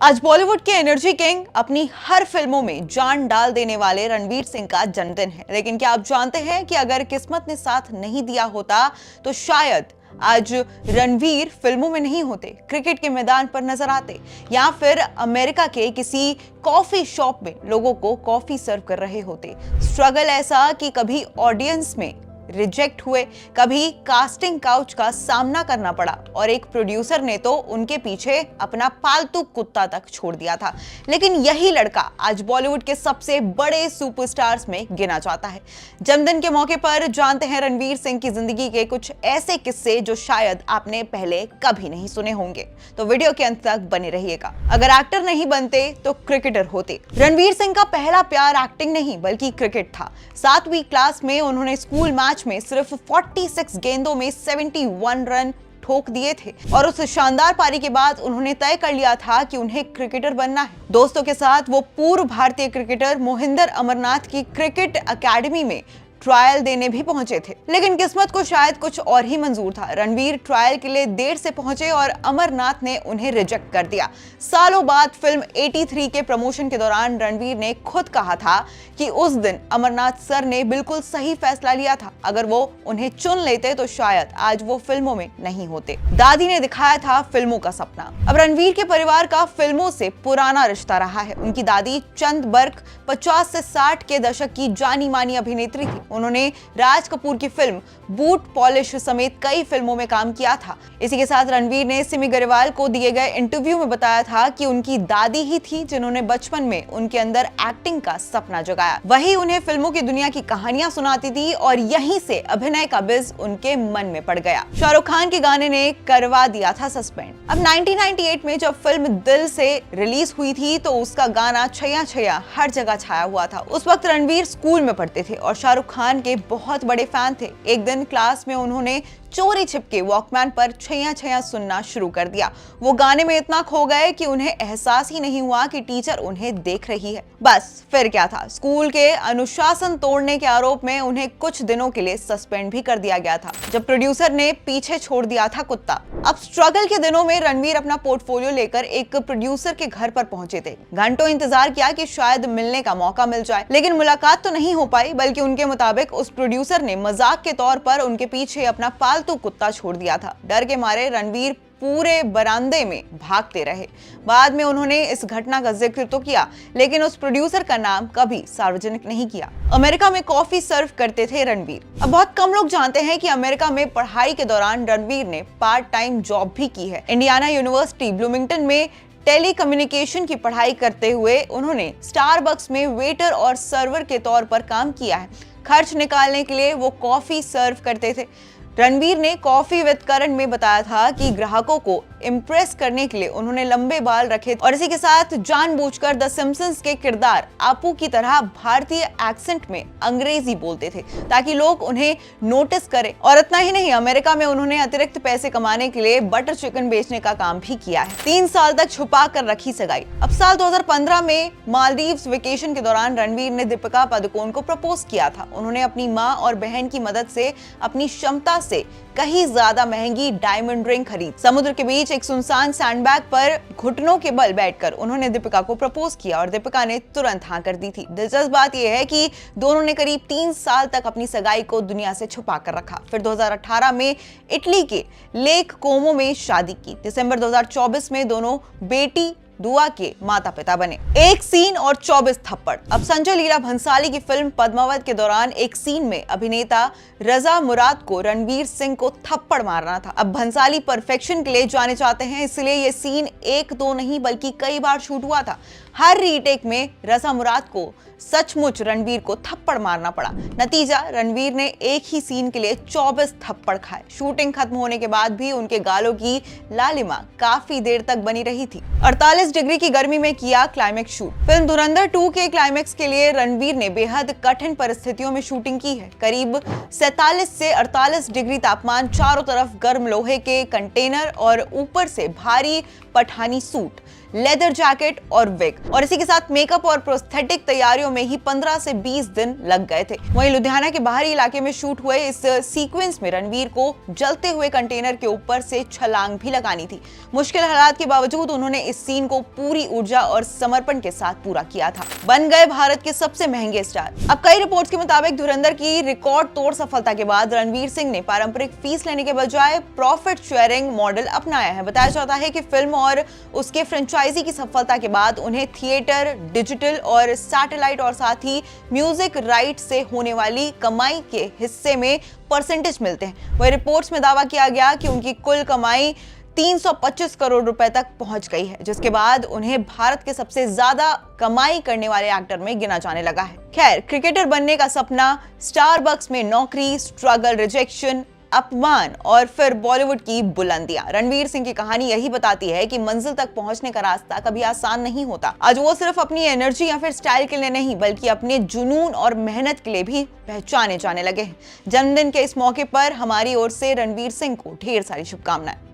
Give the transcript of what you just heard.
आज बॉलीवुड के energy king अपनी हर फिल्मों में जान डाल देने वाले रणवीर सिंह का जन्मदिन है। लेकिन क्या आप जानते हैं कि अगर किस्मत ने साथ नहीं दिया होता तो शायद आज रणवीर फिल्मों में नहीं होते, क्रिकेट के मैदान पर नजर आते या फिर अमेरिका के किसी कॉफी शॉप में लोगों को कॉफी सर्व कर रहे होते। स्ट्रगल ऐसा कि कभी ऑडियंस में रिजेक्ट हुए, कभी कास्टिंग काउच का सामना करना पड़ा और एक प्रोड्यूसर ने तो उनके पीछे अपना पालतू कुत्ता तक छोड़ दिया था। लेकिन यही लड़का आज बॉलीवुड के सबसे बड़े सुपरस्टार्स में गिना जाता है। जन्मदिन के मौके पर जानते हैं रणवीर सिंह की जिंदगी के कुछ ऐसे किस्से जो शायद आपने पहले कभी नहीं सुने होंगे। तो वीडियो के अंत तक बने रहिएगा। अगर एक्टर नहीं बनते तो क्रिकेटर होते। रणवीर सिंह का पहला प्यार एक्टिंग नहीं बल्कि क्रिकेट था। 7वीं क्लास में उन्होंने स्कूल मैच में सिर्फ 46 गेंदों में 71 रन ठोक दिए थे और उस शानदार पारी के बाद उन्होंने तय कर लिया था कि उन्हें क्रिकेटर बनना है। दोस्तों के साथ वो पूर्व भारतीय क्रिकेटर मोहिंदर अमरनाथ की क्रिकेट अकेडमी में ट्रायल देने भी पहुंचे थे, लेकिन किस्मत को शायद कुछ और ही मंजूर था। रणवीर ट्रायल के लिए देर से पहुंचे और अमरनाथ ने उन्हें रिजेक्ट कर दिया। सालों बाद फिल्म 83 के प्रमोशन के दौरान रणवीर ने खुद कहा था कि उस दिन अमरनाथ सर ने बिल्कुल सही फैसला लिया था। अगर वो उन्हें चुन लेते तो शायद आज वो फिल्मों में नहीं होते। दादी ने दिखाया था फिल्मों का सपना। अब रणवीर के परिवार का फिल्मों से पुराना रिश्ता रहा है। उनकी दादी चंद बर्क 50 से 60 के दशक की जानी मानी अभिनेत्री थी। उन्होंने राज कपूर की फिल्म बूट पॉलिश समेत कई फिल्मों में काम किया था। इसी के साथ रणवीर ने सिमी गरेवाल को दिए गए इंटरव्यू में बताया था कि उनकी दादी ही थी जिन्होंने बचपन में उनके अंदर एक्टिंग का सपना जगाया। वही उन्हें फिल्मों की दुनिया की कहानियां सुनाती थी और यहीं से अभिनय का बिज उनके मन में पड़ गया। शाहरुख खान के गाने ने करवा दिया था सस्पेंड। अब 1998 में जब फिल्म दिल से रिलीज हुई थी तो उसका गाना छैया छैया हर जगह छाया हुआ था। उस वक्त रणवीर स्कूल में पढ़ते थे और शाहरुख खान के बहुत बड़े फैन थे। एक दिन क्लास में उन्होंने चोरी छिपके वॉकमैन पर छैया छैया सुनना शुरू कर दिया। वो गाने में इतना खो गए कि उन्हें एहसास ही नहीं हुआ कि टीचर उन्हें देख रही है। बस फिर क्या था, स्कूल के अनुशासन तोड़ने के आरोप में उन्हें कुछ दिनों के लिए सस्पेंड भी कर दिया गया था, जब प्रोड्यूसर ने पीछे छोड़ दिया था कुत्ता। अब स्ट्रगल के दिनों में रणवीर अपना पोर्टफोलियो लेकर एक प्रोड्यूसर के घर पर पहुंचे थे। घंटों इंतजार किया कि शायद मिलने का मौका मिल जाए, लेकिन मुलाकात तो नहीं हो पाई। बल्कि उनके मुताबिक उस प्रोड्यूसर ने मजाक के तौर पर उनके पीछे अपना पालतू कुत्ता छोड़ दिया था। डर के मारे रणवीर पूरे बरामदे में भागते रहे। बाद में उन्होंने इस घटना का जिक्र तो किया, लेकिन उस प्रोड्यूसर का नाम कभी सार्वजनिक नहीं किया। अमेरिका में कॉफी सर्व करते थे रणवीर। अब बहुत कम लोग जानते हैं कि अमेरिका में पढ़ाई के दौरान रणवीर ने पार्ट टाइम जॉब भी की है। इंडियाना यूनिवर्सिटी ब्लूमिंगटन में टेली कम्युनिकेशन की पढ़ाई करते हुए उन्होंने स्टारबक्स में वेटर और सर्वर के तौर पर काम किया है। खर्च निकालने के लिए वो कॉफी सर्व करते थे। रणवीर ने कॉफी विद करण में बताया था कि ग्राहकों को इम्प्रेस करने के लिए उन्होंने लंबे बाल रखे और इसी के साथ जानबूझकर द सिम्पसंस के किरदार आपू की तरह भारतीय एक्सेंट में अंग्रेजी बोलते थे ताकि लोग उन्हें नोटिस करें। और इतना ही नहीं, अमेरिका में उन्होंने अतिरिक्त पैसे कमाने के लिए बटर चिकन बेचने का काम भी किया है। 3 साल तक छुपा कर रखी सगाई। अब साल 2015 में मालदीव्स वेकेशन के दौरान रणवीर ने दीपिका पादुकोण को प्रपोज किया था। उन्होंने अपनी माँ और बहन की मदद से अपनी क्षमता से कहीं ज्यादा महंगी डायमंड रिंग खरीद समुद्र के बीच एक सुनसान सैंडबैग पर घुटनों के बल बैठकर उन्होंने दीपिका को प्रपोज किया और दीपिका ने तुरंत हाँ कर दी थी। दिलचस्प बात यह है कि दोनों ने करीब 3 साल तक अपनी सगाई को दुनिया से छुपा कर रखा। फिर 2018 में इटली के लेक कोमो में शादी की। दिसंबर 2024 में दोनों बेटी दुआ के माता पिता बने। एक सीन और 24 थप्पड़। अब संजय लीला भंसाली की फिल्म पद्मावत के दौरान एक सीन में अभिनेता रजा मुराद को रणवीर सिंह को थप्पड़ मारना था। अब भंसाली परफेक्शन के लिए जाने जाते हैं, इसलिए ये सीन 1-2 नहीं बल्कि कई बार शूट हुआ था। हर रीटेक में रजा मुराद को सचमुच रणवीर को थप्पड़ मारना पड़ा। नतीजा, रणवीर ने एक ही सीन के लिए 24 थप्पड़ खाए। शूटिंग खत्म होने के बाद भी उनके गालों की लालिमा काफी देर तक बनी रही थी। 48 डिग्री की गर्मी में किया क्लाइमेक्स शूट। फिल्म धुरंधर 2 के क्लाइमेक्स के लिए रणवीर ने बेहद कठिन परिस्थितियों में शूटिंग की है। करीब 47 से 48 डिग्री तापमान, चारों तरफ गर्म लोहे के कंटेनर और ऊपर से भारी पठानी सूट। लेदर जैकेट और विग, और इसी के साथ मेकअप और प्रोस्थेटिक तैयारियों में ही 15 से 20 दिन लग गए थे। वहीं लुधियाना के बाहरी इलाके में शूट हुए इस सीक्वेंस में रणवीर को जलते हुए कंटेनर के ऊपर से छलांग भी लगानी थी। मुश्किल हालात के बावजूद उन्होंने इस सीन को पूरी ऊर्जा और समर्पण के साथ पूरा किया था। बन गए भारत के सबसे महंगे स्टार। अब कई रिपोर्ट्स के मुताबिक धुरंधर की रिकॉर्ड तोड़ सफलता के बाद रणवीर सिंह ने पारंपरिक फीस लेने के बजाय प्रॉफिट शेयरिंग मॉडल अपनाया है। बताया जाता है कि फिल्म और उसके फ्रेंचाइजी की सफलता के बाद उन्हें थिएटर, डिजिटल और सैटेलाइट और साथ ही म्यूजिक राइट से होने वाली कमाई के हिस्से में परसेंटेज मिलते हैं। वही रिपोर्ट्स में दावा किया गया कि उनकी कुल कमाई 325 करोड़ रुपए तक पहुंच गई है, जिसके बाद उन्हें भारत के सबसे ज्यादा कमाई करने वाले एक्टर में गिना जाने लगा है। खैर, क्रिकेटर बनने का सपना, स्टारबक्स में नौकरी, स्ट्रगल, रिजेक्शन, अपमान और फिर बॉलीवुड की बुलंदियां। रणवीर सिंह की कहानी यही बताती है कि मंजिल तक पहुंचने का रास्ता कभी आसान नहीं होता। आज वो सिर्फ अपनी एनर्जी या फिर स्टाइल के लिए नहीं, बल्कि अपने जुनून और मेहनत के लिए भी पहचाने जाने लगे हैं। जन्मदिन के इस मौके पर हमारी ओर से रणवीर सिंह को ढेर सारी शुभकामनाएं।